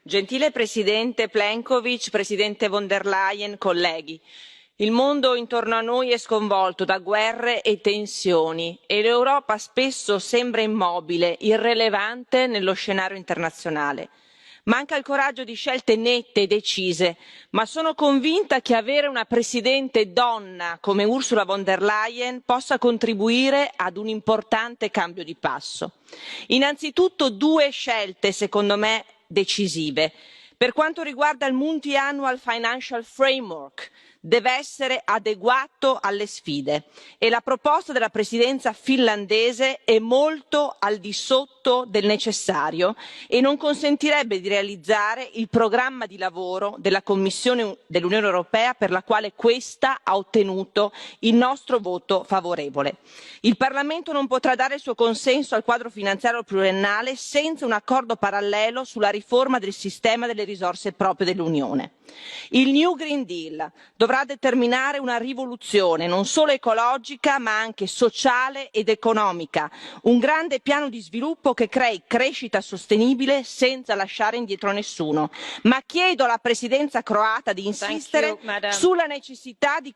Gentile Presidente Plenković, Presidente von der Leyen, colleghi, il mondo intorno a noi è sconvolto da guerre e tensioni e l'Europa spesso sembra immobile, irrilevante nello scenario internazionale. Manca il coraggio di scelte nette e decise, ma sono convinta che avere una Presidente donna come Ursula von der Leyen possa contribuire ad un importante cambio di passo. Innanzitutto due scelte, secondo me, decisive. Per quanto riguarda il Multiannual Financial Framework, deve essere adeguato alle sfide e la proposta della Presidenza finlandese è molto al di sotto del necessario e non consentirebbe di realizzare il programma di lavoro della Commissione dell'Unione Europea per la quale questa ha ottenuto il nostro voto favorevole. Il Parlamento non potrà dare il suo consenso al quadro finanziario pluriennale senza un accordo parallelo sulla riforma del sistema delle risorse proprie dell'Unione. Il New Green Deal dovrà determinare una rivoluzione non solo ecologica ma anche sociale ed economica, un grande piano di sviluppo che crei crescita sostenibile senza lasciare indietro nessuno. Ma chiedo alla Presidenza croata di insistere sulla necessità di